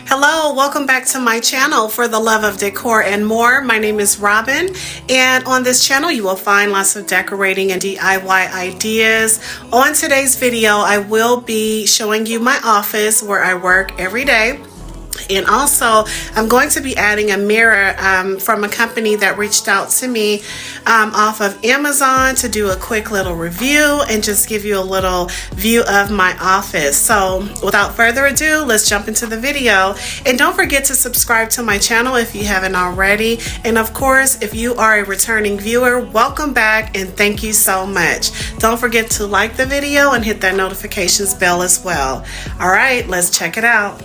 Hello, welcome back to my channel for the love of decor and more. My name is Robin, and on this channel you will find lots of decorating and DIY ideas. On today's video, I will be showing you my office where I work every day. And also, I'm going to be adding a mirror from a company that reached out to me off of Amazon to do a quick little review and just give you a little view of my office. So without further ado, let's jump into the video. And don't forget to subscribe to my channel if you haven't already. And of course, if you are a returning viewer, welcome back and thank you so much. Don't forget to like the video and hit that notifications bell as well. All right, let's check it out.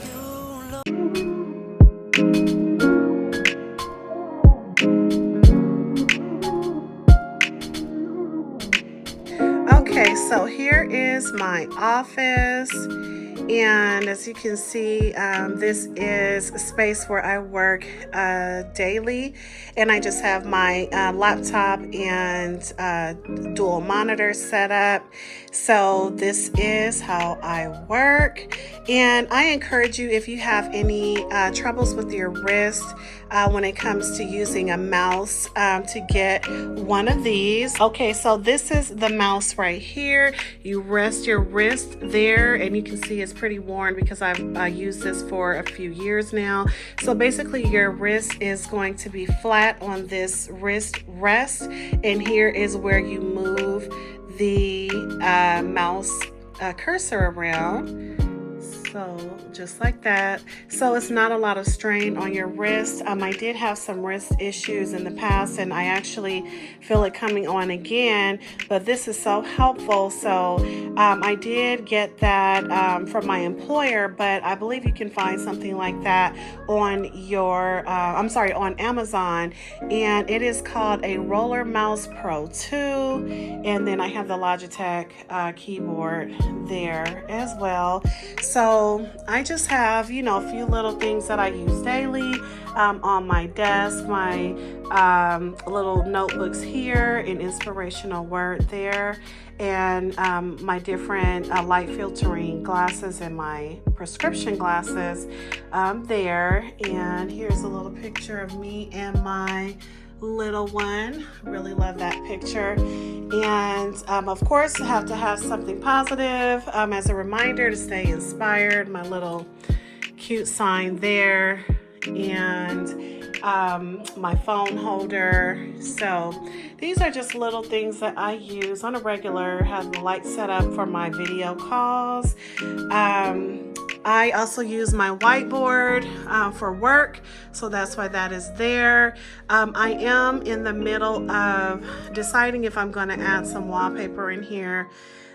Okay, so here is my office, and as you can see, this is a space where I work daily, and I just have my laptop and dual monitor set up. So this is how I work, and I encourage you, if you have any troubles with your wrist when it comes to using a mouse, to get one of these. Okay, so this is the mouse right here. You rest your wrist there, and you can see it's pretty worn because I've used this for a few years now. So basically your wrist is going to be flat on this wrist rest, and here is where you move the mouse cursor around. So just like that. So it's not a lot of strain on your wrist. I did have some wrist issues in the past, and I actually feel it coming on again, but this is so helpful. So I did get that from my employer, but I believe you can find something like that on your on Amazon, and it is called a Roller Mouse Pro 2, and then I have the Logitech keyboard there as well. So I just have, a few little things that I use daily on my desk, my little notebooks here, an inspirational word there, and my different light filtering glasses and my prescription glasses there. And here's a little picture of me and my little one. Really love that picture. And of course, I have to have something positive as a reminder to stay inspired. My little cute sign there, and my phone holder. So these are just little things that I use on a regular. Have the light set up for my video calls. I also use my whiteboard for work, so that's why that is there. I am in the middle of deciding if I'm going to add some wallpaper in here,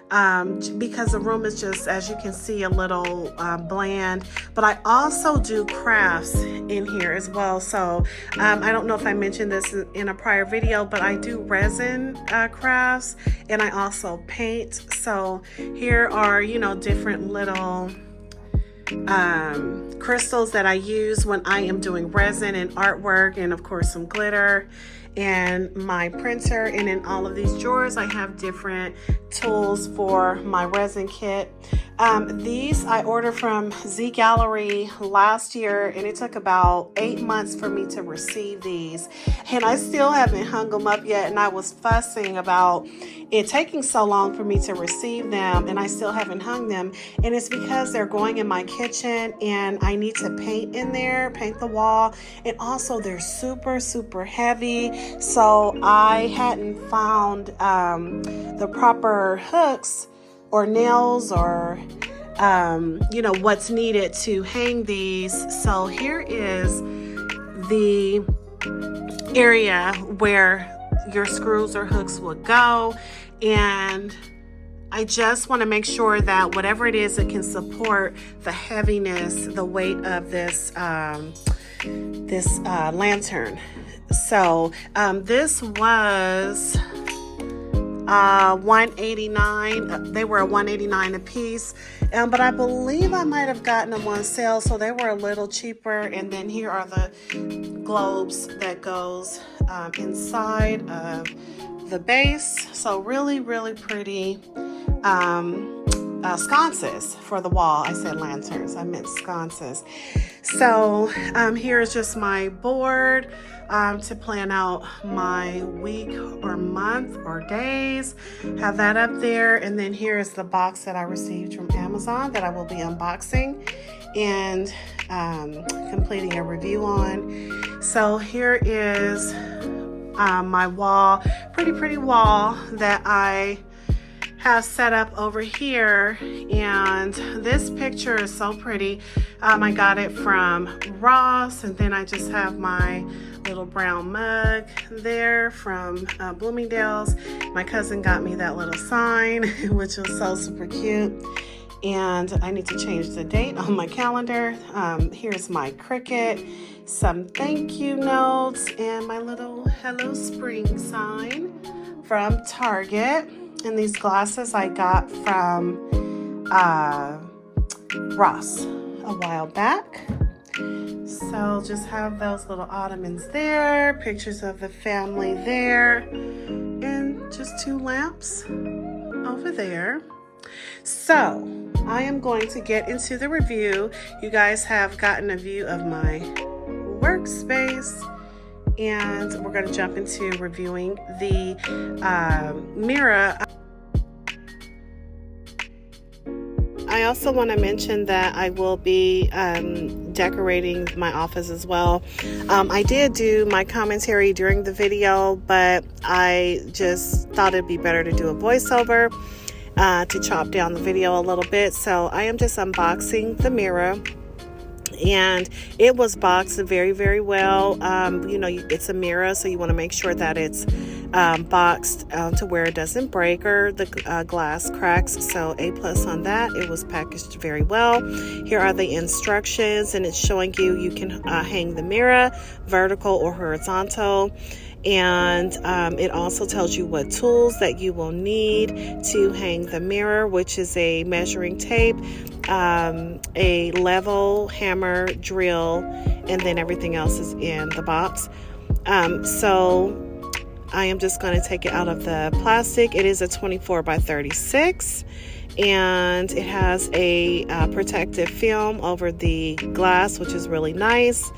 because the room is just, as you can see, a little bland. But I also do crafts in here as well. So I don't know if I mentioned this in a prior video, but I do resin crafts, and I also paint. So here are, different little crystals that I use when I am doing resin and artwork, and of course some glitter and my printer. And in all of these drawers I have different tools for my resin kit. These I ordered from Z Gallery last year, and it took about 8 months for me to receive these, and I still haven't hung them up yet. And I was fussing about it taking so long for me to receive them, and I still haven't hung them. And it's because they're going in my kitchen, and I need to paint in there, paint the wall, and also they're super heavy. So I hadn't found the proper hooks or nails or what's needed to hang these. So here is the area where your screws or hooks would go, and I just want to make sure that whatever it is, it can support the heaviness, the weight of this lantern. So this was $189. They were $189 a piece, but I believe I might have gotten them on sale, so they were a little cheaper. And then here are the globes that goes inside of the base. So really pretty. sconces for the wall. I said lanterns, I meant sconces. So here's just my board to plan out my week or month or days. Have that up there. And then here is the box that I received from Amazon that I will be unboxing and completing a review on. So here is my wall, pretty wall that I have set up over here, and this picture is so pretty. I got it from Ross, and then I just have my little brown mug there from Bloomingdale's. My cousin got me that little sign, which was so super cute. And I need to change the date on my calendar. Here's my Cricut, some thank you notes, and my little Hello Spring sign from Target. And these glasses I got from Ross a while back. So just have those little ottomans there, pictures of the family there, and just 2 lamps over there. So I am going to get into the review. You guys have gotten a view of my workspace, and we're going to jump into reviewing the mirror. I also want to mention that I will be decorating my office as well. I did do my commentary during the video, but I just thought it'd be better to do a voiceover to chop down the video a little bit. So I am just unboxing the mirror, and it was boxed very well. You know, it's a mirror, so you want to make sure that it's boxed to where it doesn't break or the glass cracks. So A+ on that. It was packaged very well. Here are the instructions, and it's showing you can hang the mirror vertical or horizontal. And it also tells you what tools that you will need to hang the mirror, which is a measuring tape, a level, hammer, drill, and then everything else is in the box. So I am just going to take it out of the plastic. It is a 24 by 36, and it has a protective film over the glass, which is really nice.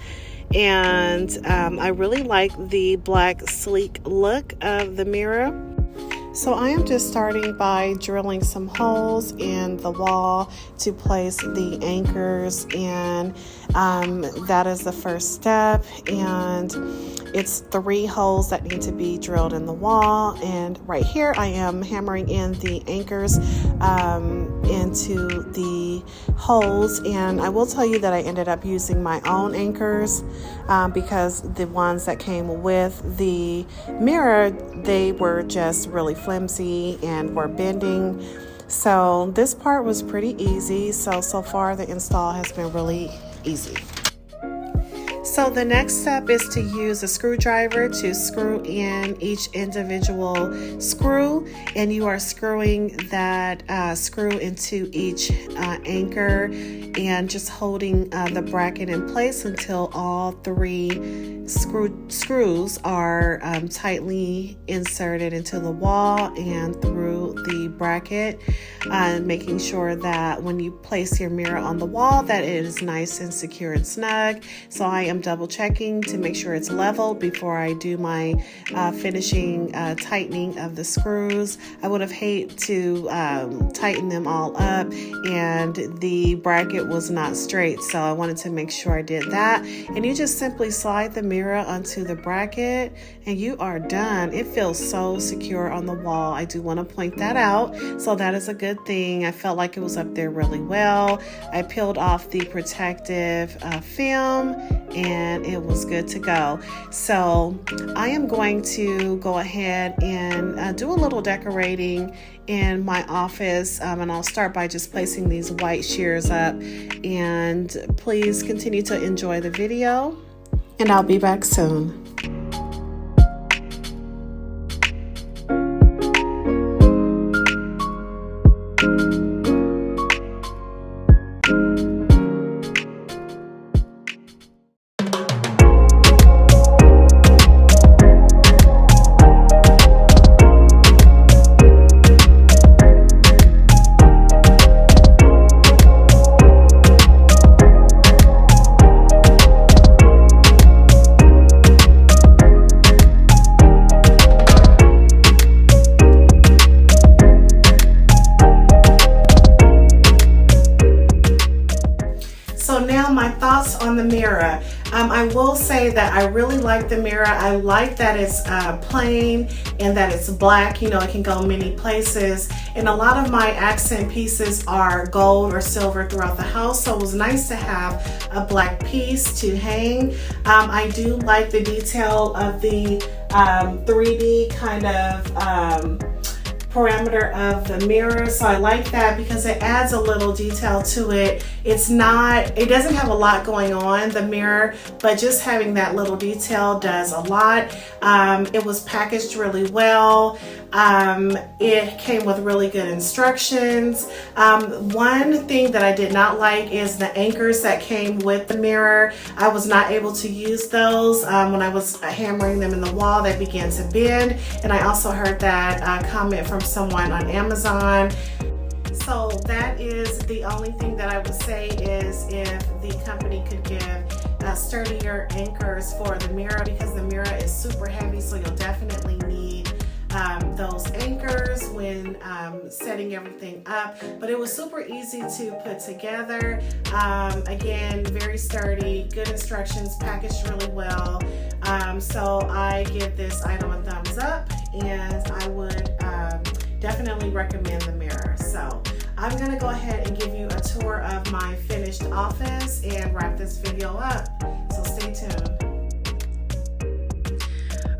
And I really like the black sleek look of the mirror. So I am just starting by drilling some holes in the wall to place the anchors, and that is the first step. And it's 3 holes that need to be drilled in the wall, and right here I am hammering in the anchors into the holes. And I will tell you that I ended up using my own anchors because the ones that came with the mirror, they were just really flimsy and were bending. So this part was pretty easy. So far the install has been really easy. So the next step is to use a screwdriver to screw in each individual screw, and you are screwing that screw into each anchor and just holding the bracket in place until all 3 screws are tightly inserted into the wall and through the bracket, making sure that when you place your mirror on the wall that it is nice and secure and snug. So I am double checking to make sure it's leveled before I do my finishing tightening of the screws. I would have hated to tighten them all up and the bracket was not straight, so I wanted to make sure I did that. And you just simply slide the mirror onto the bracket and you are done. It feels so secure on the wall. I do want to point that out, so that is a good thing. I felt like it was up there really well. I peeled off the protective film and it was good to go. So I am going to go ahead and do a little decorating in my office, and I'll start by just placing these white shears up. And please continue to enjoy the video, and I'll be back soon. now my thoughts on the mirror. I will say that I really like the mirror. I like that it's plain and that it's black. You know, it can go many places. And a lot of my accent pieces are gold or silver throughout the house. So it was nice to have a black piece to hang. I do like the detail of the 3D kind of parameter of the mirror, so I like that because it adds a little detail to it. It doesn't have a lot going on, the mirror, but just having that little detail does a lot. It was packaged really well. It came with really good instructions. One thing that I did not like is the anchors that came with the mirror. I was not able to use those. When I was hammering them in the wall, they began to bend, and I also heard that comment from someone on Amazon. So that is the only thing that I would say is if the company could give sturdier anchors for the mirror, because the mirror is super heavy, so you'll definitely need those anchors when setting everything up. But it was super easy to put together. Again, very sturdy, good instructions, packaged really well. So I give this item a thumbs up, and I would definitely recommend the mirror. So I'm gonna go ahead and give you a tour of my finished office and wrap this video up. So stay tuned.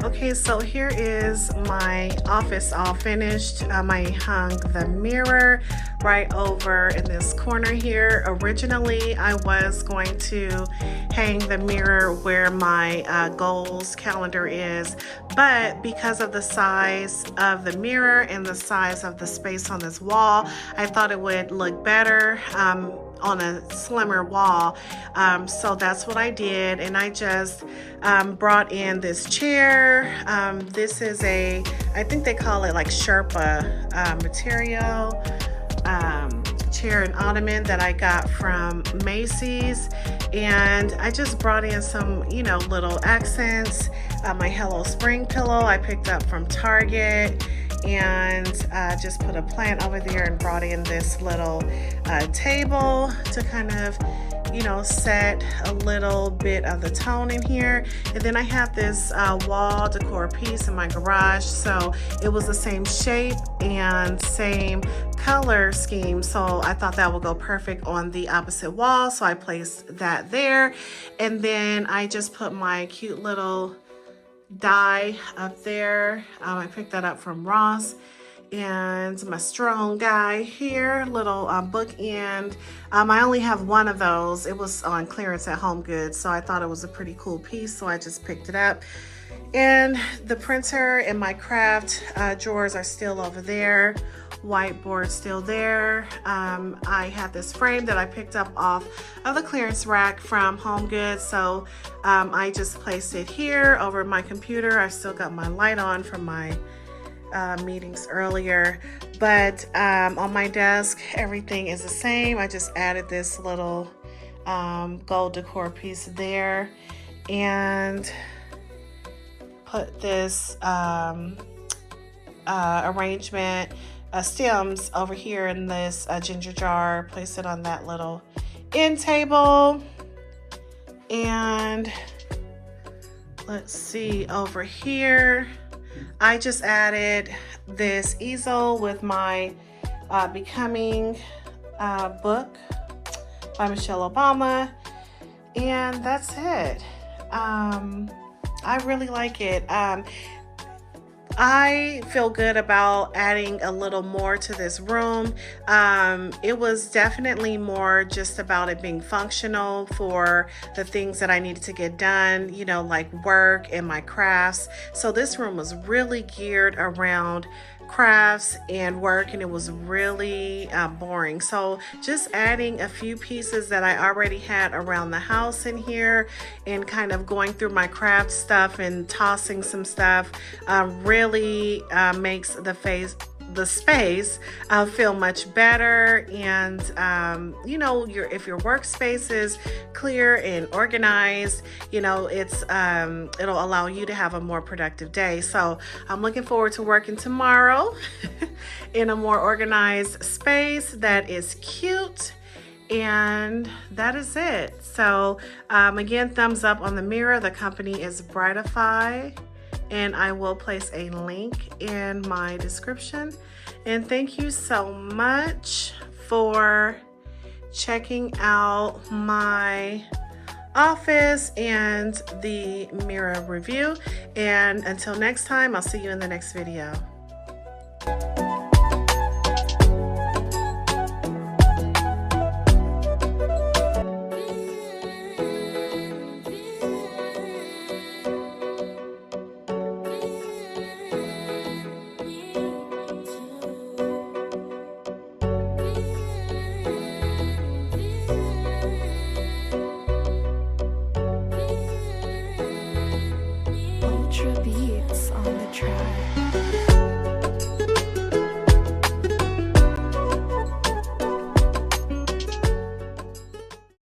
Okay, so here is my office all finished. I hung the mirror right over in this corner here. Originally, I was going to hang the mirror where my goals calendar is, but because of the size of the mirror and the size of the space on this wall, I thought it would look better on a slimmer wall. So that's what I did, and I just brought in this chair. This is I think they call it like Sherpa material, chair and ottoman that I got from Macy's, and I just brought in some, you know, little accents. My Hello Spring pillow I picked up from Target, and just put a plant over there and brought in this little table to kind of, you know, set a little bit of the tone in here. And then I have this wall decor piece in my garage, so it was the same shape and same color scheme, so I thought that would go perfect on the opposite wall, so I placed that there. And then I just put my cute little die up there. I picked that up from Ross. And my strong guy here, little bookend. I only have one of those. It was on clearance at Home Goods, so I thought it was a pretty cool piece, so I just picked it up. And the printer and my craft drawers are still over there. Whiteboard still there. I have this frame that I picked up off of the clearance rack from Home Goods, so I just placed it here over my computer. I've still got my light on from my meetings earlier, but on my desk everything is the same. I just added this little gold decor piece there and put this arrangement stems over here in this ginger jar, place it on that little end table. And let's see, over here I just added this easel with my Becoming book by Michelle Obama, and that's it. I really like it. I feel good about adding a little more to this room. It was definitely more just about it being functional for the things that I needed to get done, you know, like work and my crafts. So this room was really geared around crafts and work, and it was really boring. So just adding a few pieces that I already had around the house in here and kind of going through my craft stuff and tossing some stuff really makes the space feel much better. And you know, if your workspace is clear and organized, you know, it'll allow you to have a more productive day. So I'm looking forward to working tomorrow in a more organized space that is cute And that is it. So again, thumbs up on the mirror. The company is Brightify, and I will place a link in my description. And thank you so much for checking out my office and the mirror review. And until next time, I'll see you in the next video. Ultra beats on the track.